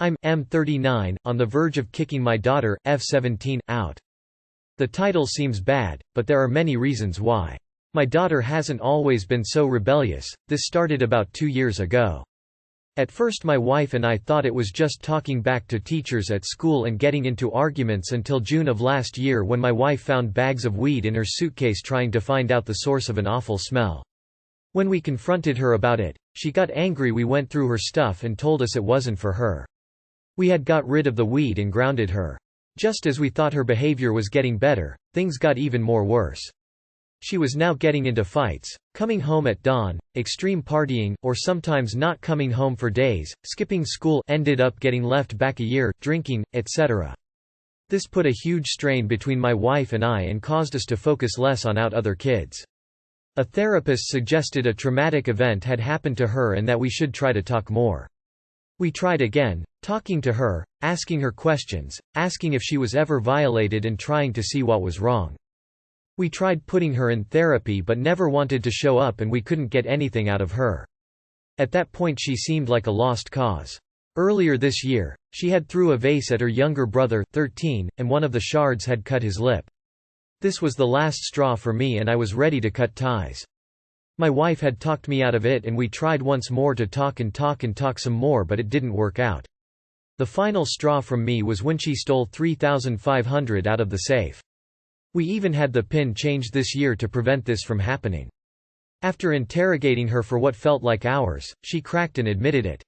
I'm M39, on the verge of kicking my daughter, F17, out. The title seems bad, but there are many reasons why. My daughter hasn't always been so rebellious. This started about 2 years ago. At first my wife and I thought it was just talking back to teachers at school and getting into arguments until June of last year when my wife found bags of weed in her suitcase trying to find out the source of an awful smell. When we confronted her about it, she got angry. We went through her stuff and told us it wasn't for her. We had got rid of the weed and grounded her. Just as we thought her behavior was getting better, things got even more worse. She was now getting into fights, coming home at dawn, extreme partying, or sometimes not coming home for days, skipping school, ended up getting left back a year, drinking, etc. This put a huge strain between my wife and I and caused us to focus less on other kids. A therapist suggested a traumatic event had happened to her and that we should try to talk more. We tried again, talking to her, asking her questions, asking if she was ever violated and trying to see what was wrong. We tried putting her in therapy but never wanted to show up and we couldn't get anything out of her. At that point she seemed like a lost cause. Earlier this year, she had threw a vase at her younger brother, 13, and one of the shards had cut his lip. This was the last straw for me and I was ready to cut ties. My wife had talked me out of it and we tried once more to talk some more, but it didn't work out. The final straw from me was when she stole $3,500 out of the safe. We even had the PIN changed this year to prevent this from happening. After interrogating her for what felt like hours, she cracked and admitted it.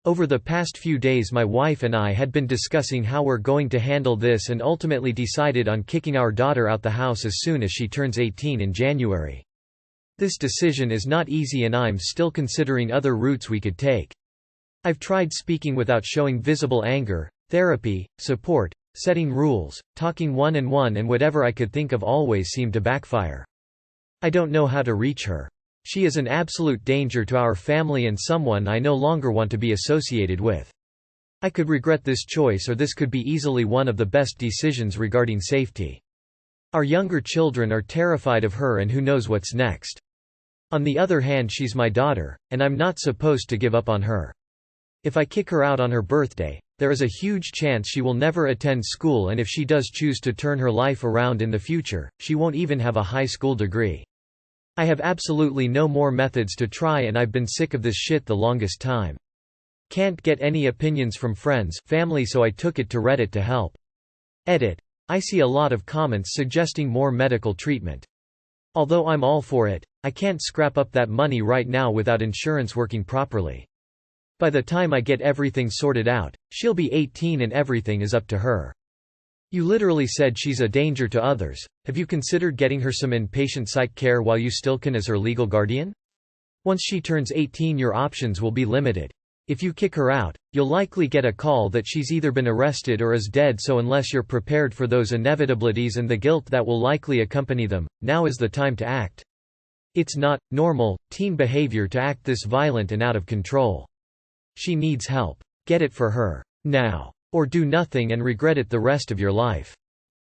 Over the past few days my wife and I had been discussing how we're going to handle this and ultimately decided on kicking our daughter out the house as soon as she turns 18 in January. This decision is not easy and I'm still considering other routes we could take. I've tried speaking without showing visible anger, therapy, support, setting rules, talking one-on-one, and whatever I could think of always seemed to backfire. I don't know how to reach her. She is an absolute danger to our family and someone I no longer want to be associated with. I could regret this choice or this could be easily one of the best decisions regarding safety. Our younger children are terrified of her and who knows what's next. On the other hand, she's my daughter, and I'm not supposed to give up on her. If I kick her out on her birthday, there is a huge chance she will never attend school, and if she does choose to turn her life around in the future, she won't even have a high school degree. I have absolutely no more methods to try and I've been sick of this shit the longest time. Can't get any opinions from friends, family, so I took it to Reddit to help. Edit. I see a lot of comments suggesting more medical treatment. Although I'm all for it, I can't scrap up that money right now without insurance working properly. By the time I get everything sorted out, she'll be 18 and everything is up to her. You literally said she's a danger to others. Have you considered getting her some inpatient psych care while you still can as her legal guardian? Once she turns 18 your options will be limited. If you kick her out, you'll likely get a call that she's either been arrested or is dead, so unless you're prepared for those inevitabilities and the guilt that will likely accompany them, now is the time to act. It's not normal teen behavior to act this violent and out of control. She needs help. Get it for her. Now. Or do nothing and regret it the rest of your life.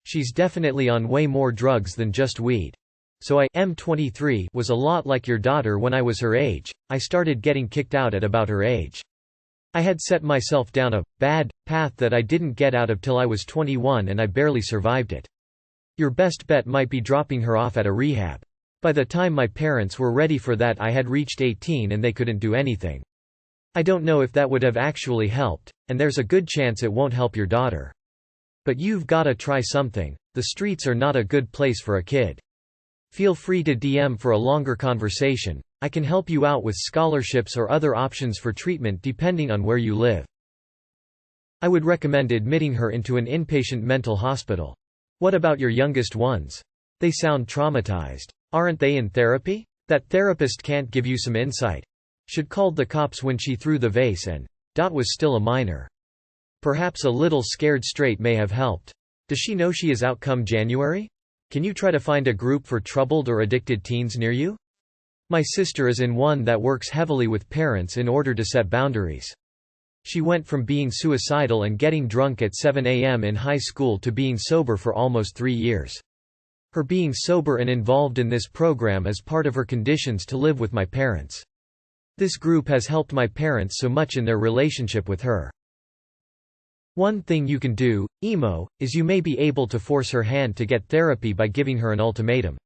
She's definitely on way more drugs than just weed. So I M23 was a lot like your daughter when I was her age. I started getting kicked out at about her age. I had set myself down a bad path that I didn't get out of till I was 21 and I barely survived it. Your best bet might be dropping her off at a rehab. By the time my parents were ready for that I had reached 18 and they couldn't do anything. I don't know if that would have actually helped, and there's a good chance it won't help your daughter. But you've gotta try something. The streets are not a good place for a kid. Feel free to DM for a longer conversation. I can help you out with scholarships or other options for treatment depending on where you live. I would recommend admitting her into an inpatient mental hospital. What about your youngest ones? They sound traumatized. Aren't they in therapy? That therapist can't give you some insight. Should called the cops when she threw the vase and was still a minor. Perhaps a little scared straight may have helped. Does she know she is out come January? Can you try to find a group for troubled or addicted teens near you? My sister is in one that works heavily with parents in order to set boundaries. She went from being suicidal and getting drunk at 7 a.m. in high school to being sober for almost 3 years. Her being sober and involved in this program is part of her conditions to live with my parents. This group has helped my parents so much in their relationship with her. One thing you can do, emo, is you may be able to force her hand to get therapy by giving her an ultimatum.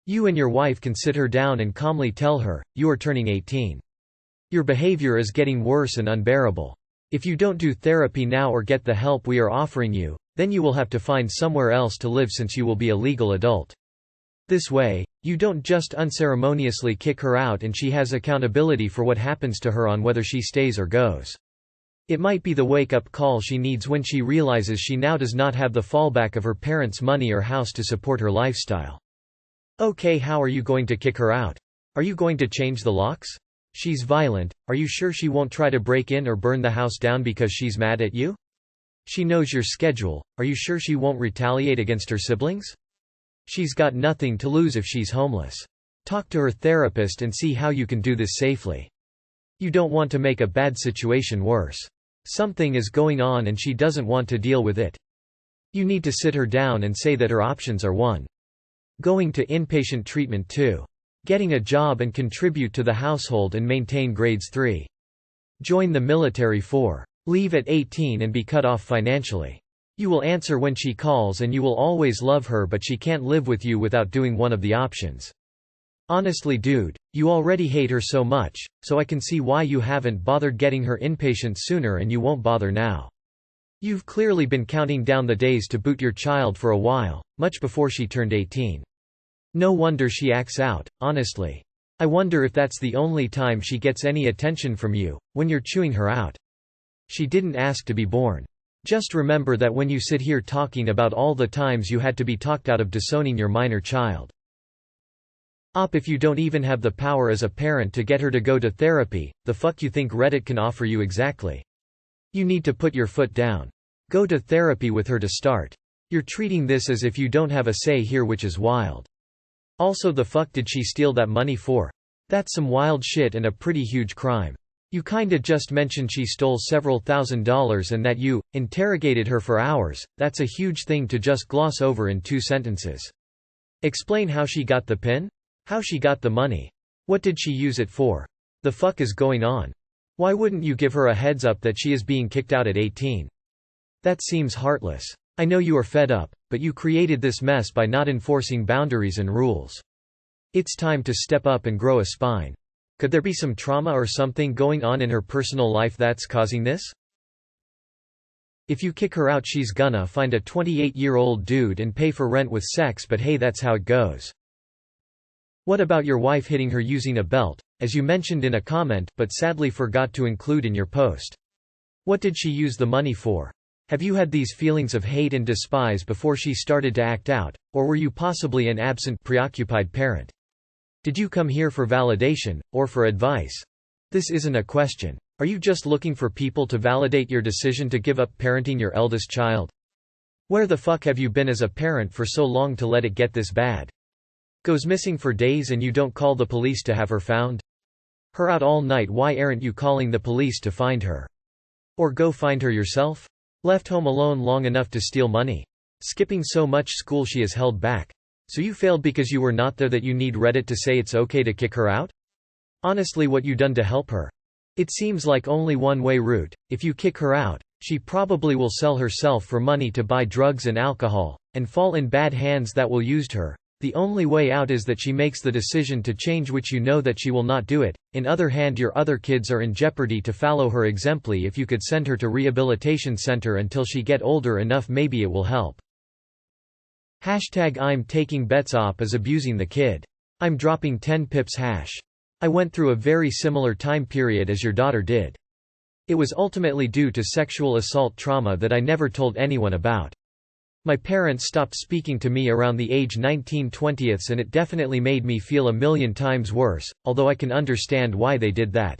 You and your wife can sit her down and calmly tell her, you are turning 18. Your behavior is getting worse and unbearable. If you don't do therapy now or get the help we are offering you, then you will have to find somewhere else to live since you will be a legal adult. This way, you don't just unceremoniously kick her out and she has accountability for what happens to her on whether she stays or goes. It might be the wake-up call she needs when she realizes she now does not have the fallback of her parents' money or house to support her lifestyle. Okay, how are you going to kick her out? Are you going to change the locks? She's violent, are you sure she won't try to break in or burn the house down because she's mad at you? She knows your schedule, are you sure she won't retaliate against her siblings? She's got nothing to lose if she's homeless. Talk to her therapist and see how you can do this safely. You don't want to make a bad situation worse. Something is going on and she doesn't want to deal with it. You need to sit her down and say that her options are 1. Going to inpatient treatment, 2. Getting a job and contribute to the household and maintain grades, 3. Join the military, 4. Leave at 18 and be cut off financially. You will answer when she calls and you will always love her, but she can't live with you without doing one of the options. Honestly dude, you already hate her so much, so I can see why you haven't bothered getting her inpatient sooner and you won't bother now. You've clearly been counting down the days to boot your child for a while, much before she turned 18. No wonder she acts out, honestly. I wonder if that's the only time she gets any attention from you, when you're chewing her out. She didn't ask to be born. Just remember that when you sit here talking about all the times you had to be talked out of disowning your minor child. If you don't even have the power as a parent to get her to go to therapy, the fuck you think Reddit can offer you exactly? You need to put your foot down. Go to therapy with her to start. You're treating this as if you don't have a say here, which is wild. Also, the fuck did she steal that money for? That's some wild shit and a pretty huge crime. You kinda just mentioned she stole several $1,000s and that you interrogated her for hours. That's a huge thing to just gloss over in 2 sentences. Explain how she got the PIN? How she got the money? What did she use it for? The fuck is going on? Why wouldn't you give her a heads up that she is being kicked out at 18? That seems heartless. I know you are fed up, but you created this mess by not enforcing boundaries and rules. It's time to step up and grow a spine. Could there be some trauma or something going on in her personal life that's causing this? If you kick her out, she's gonna find a 28-year-old dude and pay for rent with sex, but hey, that's how it goes. What about your wife hitting her using a belt, as you mentioned in a comment, but sadly forgot to include in your post? What did she use the money for? Have you had these feelings of hate and despise before she started to act out, or were you possibly an absent, preoccupied parent? Did you come here for validation, or for advice? This isn't a question. Are you just looking for people to validate your decision to give up parenting your eldest child? Where the fuck have you been as a parent for so long to let it get this bad? Goes missing for days and you don't call the police to have her found? Her out all night, why aren't you calling the police to find her? Or go find her yourself? Left home alone long enough to steal money? Skipping so much school she is held back? So you failed because you were not there that you need Reddit to say it's okay to kick her out? Honestly, what you done to help her? It seems like only one-way route. If you kick her out, she probably will sell herself for money to buy drugs and alcohol, and fall in bad hands that will use her. The only way out is that she makes the decision to change, which you know that she will not do it. In other hand, your other kids are in jeopardy to follow her example. If you could send her to rehabilitation center until she get older enough, maybe it will help. #I'm taking bets op is abusing the kid. I'm dropping 10 pips #. I went through a very similar time period as your daughter did. It was ultimately due to sexual assault trauma that I never told anyone about. My parents stopped speaking to me around the age 19-20s, and it definitely made me feel a million times worse, although I can understand why they did that.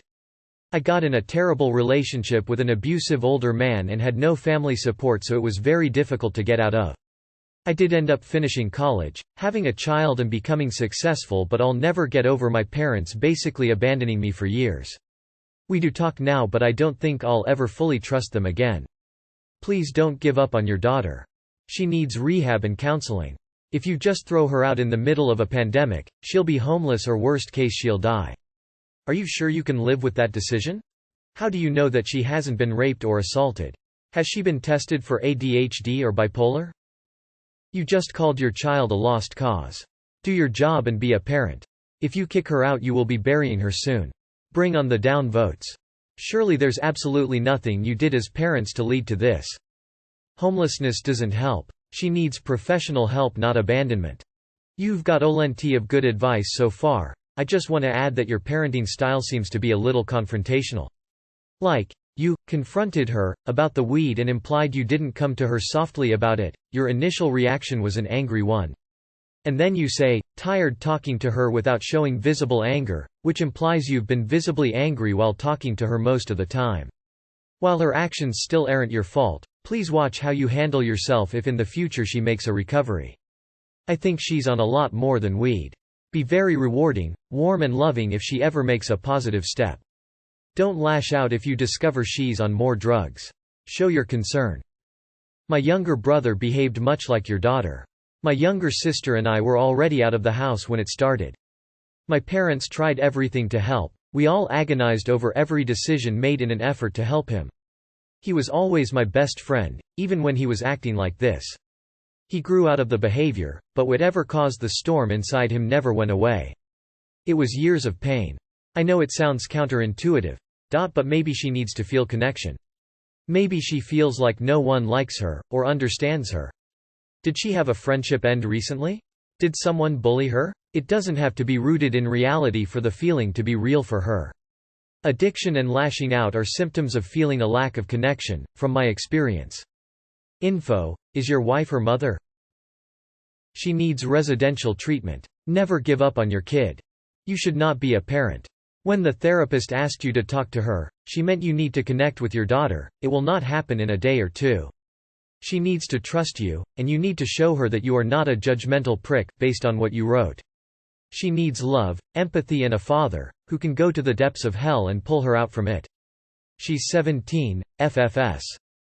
I got in a terrible relationship with an abusive older man and had no family support, so it was very difficult to get out of. I did end up finishing college, having a child and becoming successful, but I'll never get over my parents basically abandoning me for years. We do talk now, but I don't think I'll ever fully trust them again. Please don't give up on your daughter. She needs rehab and counseling. If you just throw her out in the middle of a pandemic, she'll be homeless or worst case she'll die. Are you sure you can live with that decision? How do you know that she hasn't been raped or assaulted? Has she been tested for ADHD or bipolar? You just called your child a lost cause. Do your job and be a parent. If you kick her out, you will be burying her soon. Bring on the down votes. Surely there's absolutely nothing you did as parents to lead to this. Homelessness doesn't help. She needs professional help, not abandonment. You've got plenty of good advice so far. I just want to add that your parenting style seems to be a little confrontational. Like, you confronted her about the weed and implied you didn't come to her softly about it. Your initial reaction was an angry one. And then you say, tired talking to her without showing visible anger, which implies you've been visibly angry while talking to her most of the time. While her actions still aren't your fault, please watch how you handle yourself if in the future she makes a recovery. I think she's on a lot more than weed. Be very rewarding, warm and loving if she ever makes a positive step. Don't lash out if you discover she's on more drugs. Show your concern. My younger brother behaved much like your daughter. My younger sister and I were already out of the house when it started. My parents tried everything to help. We all agonized over every decision made in an effort to help him. He was always my best friend, even when he was acting like this. He grew out of the behavior, but whatever caused the storm inside him never went away. It was years of pain. I know it sounds counterintuitive, but maybe she needs to feel connection. Maybe she feels like no one likes her, or understands her. Did she have a friendship end recently? Did someone bully her? It doesn't have to be rooted in reality for the feeling to be real for her. Addiction and lashing out are symptoms of feeling a lack of connection, from my experience. Info: is your wife her mother? She needs residential treatment. Never give up on your kid. You should not be a parent. When the therapist asked you to talk to her, she meant you need to connect with your daughter. It will not happen in a day or two. She needs to trust you, and you need to show her that you are not a judgmental prick, based on what you wrote. She needs love, empathy and a father, who can go to the depths of hell and pull her out from it. She's 17, FFS.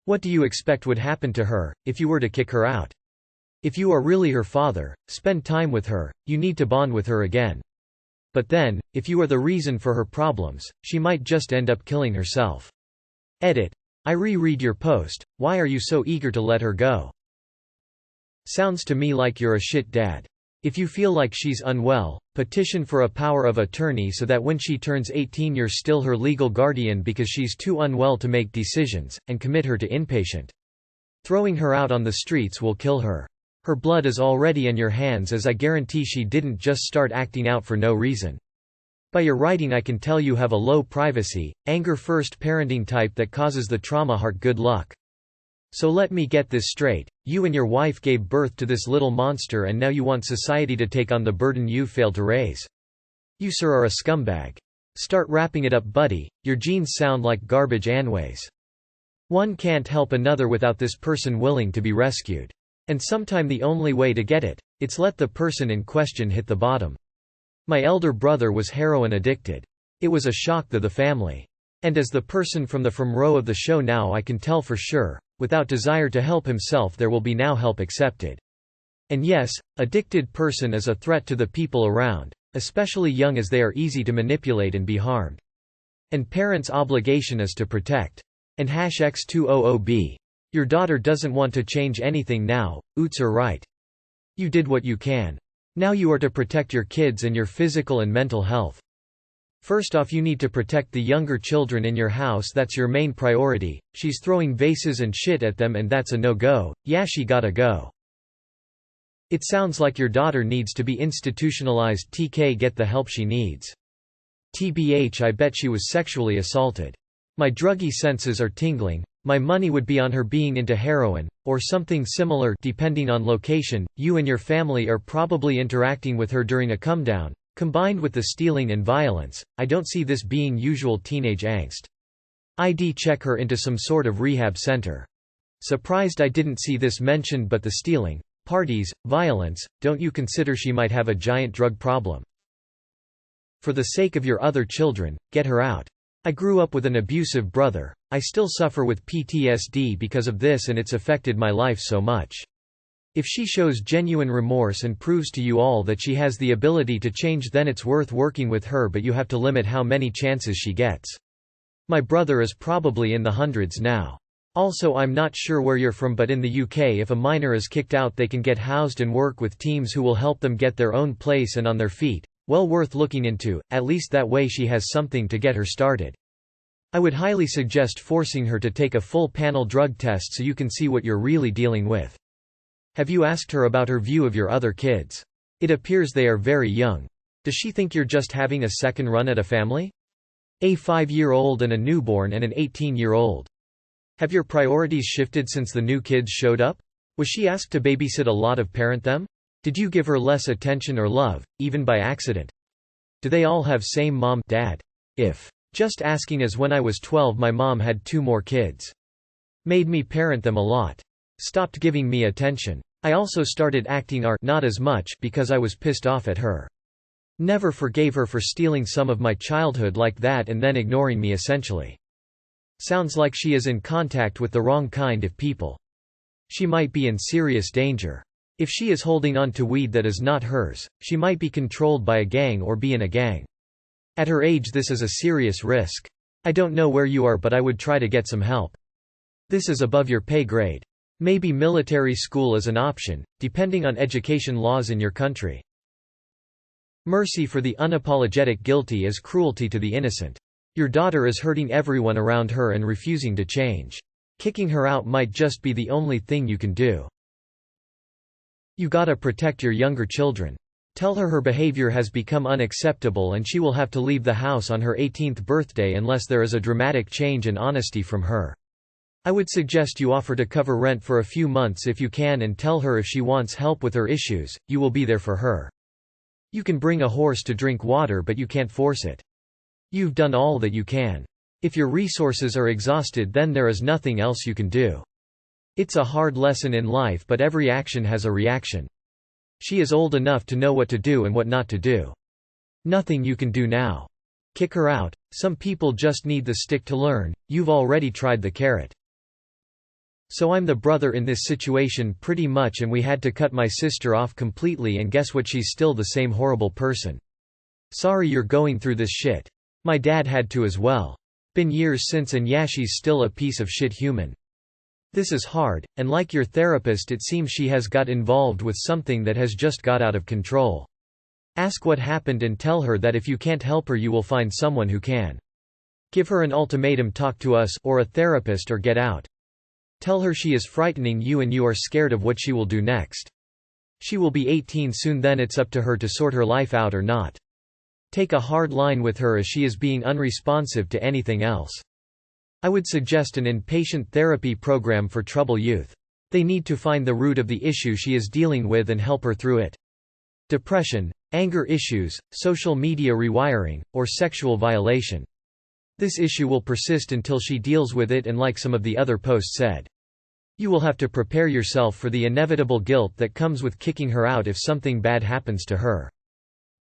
What do you expect would happen to her, if you were to kick her out? If you are really her father, spend time with her. You need to bond with her again. But then, if you are the reason for her problems, she might just end up killing herself. Edit. I reread your post. Why are you so eager to let her go? Sounds to me like you're a shit dad. If you feel like she's unwell, petition for a power of attorney so that when she turns 18 you're still her legal guardian because she's too unwell to make decisions, and commit her to inpatient. Throwing her out on the streets will kill her. Her blood is already on your hands, as I guarantee she didn't just start acting out for no reason. By your writing I can tell you have a low privacy, anger-first parenting type that causes the trauma heart. Good luck. So let me get this straight, you and your wife gave birth to this little monster and now you want society to take on the burden you failed to raise. You sir are a scumbag. Start wrapping it up buddy, your genes sound like garbage anyways. One can't help another without this person willing to be rescued. And sometime the only way to get it's let the person in question hit the bottom. My elder brother was heroin addicted. It was a shock to the family. And as the person from the front row of the show now I can tell for sure, without desire to help himself there will be now help accepted. And yes, addicted person is a threat to the people around, especially young as they are easy to manipulate and be harmed. And parents' obligation is to protect. And #X200B. Your daughter doesn't want to change anything now, oots are right. You did what you can. Now you are to protect your kids and your physical and mental health. First off you need to protect the younger children in your house, that's your main priority. She's throwing vases and shit at them and that's a no-go, yeah she gotta go. It sounds like your daughter needs to be institutionalized. TK, get the help she needs. TBH, I bet she was sexually assaulted. My druggy senses are tingling. My money would be on her being into heroin, or something similar depending on location. You and your family are probably interacting with her during a come-down. Combined with the stealing and violence, I don't see this being usual teenage angst. I'd check her into some sort of rehab center. Surprised I didn't see this mentioned, but the stealing, parties, violence, don't you consider she might have a giant drug problem? For the sake of your other children, get her out. I grew up with an abusive brother. I still suffer with PTSD because of this and it's affected my life so much. If she shows genuine remorse and proves to you all that she has the ability to change, then it's worth working with her, but you have to limit how many chances she gets. My brother is probably in the hundreds now. Also, I'm not sure where you're from, but in the UK if a minor is kicked out they can get housed and work with teams who will help them get their own place and on their feet. Well worth looking into, at least that way she has something to get her started. I would highly suggest forcing her to take a full panel drug test so you can see what you're really dealing with. Have you asked her about her view of your other kids? It appears they are very young. Does she think you're just having a second run at a family? A 5-year-old and a newborn and an 18-year-old. Have your priorities shifted since the new kids showed up? Was she asked to babysit a lot of parent them? Did you give her less attention or love, even by accident? Do they all have same mom, dad? If just asking, as when I was 12 my mom had 2 more kids. Made me parent them a lot. Stopped giving me attention. I also started acting not as much because I was pissed off at her. Never forgave her for stealing some of my childhood like that and then ignoring me essentially. Sounds like she is in contact with the wrong kind of people. She might be in serious danger. If she is holding on to weed that is not hers, she might be controlled by a gang or be in a gang. At her age this is a serious risk. I don't know where you are, but I would try to get some help. This is above your pay grade. Maybe military school is an option, depending on education laws in your country. Mercy for the unapologetic guilty is cruelty to the innocent. Your daughter is hurting everyone around her and refusing to change. Kicking her out might just be the only thing you can do. You gotta protect your younger children. Tell her behavior has become unacceptable and she will have to leave the house on her 18th birthday unless there is a dramatic change and honesty from her. I would suggest you offer to cover rent for a few months if you can and tell her if she wants help with her issues, you will be there for her. You can bring a horse to drink water but you can't force it. You've done all that you can. If your resources are exhausted then there is nothing else you can do. It's a hard lesson in life but every action has a reaction. She is old enough to know what to do and what not to do. Nothing you can do now. Kick her out. Some people just need the stick to learn, you've already tried the carrot. So I'm the brother in this situation pretty much, and we had to cut my sister off completely, and guess what, she's still the same horrible person. Sorry you're going through this shit. My dad had to as well. Been years since, and yeah, she's still a piece of shit human. This is hard, and like your therapist it seems she has got involved with something that has just got out of control. Ask what happened and tell her that if you can't help her you will find someone who can. Give her an ultimatum: talk to us or a therapist or get out. Tell her she is frightening you and you are scared of what she will do next. She will be 18 soon, then it's up to her to sort her life out or not. Take a hard line with her as she is being unresponsive to anything else. I would suggest an inpatient therapy program for troubled youth. They need to find the root of the issue she is dealing with and help her through it. Depression, anger issues, social media rewiring, or sexual violation. This issue will persist until she deals with it, and like some of the other posts said, you will have to prepare yourself for the inevitable guilt that comes with kicking her out if something bad happens to her.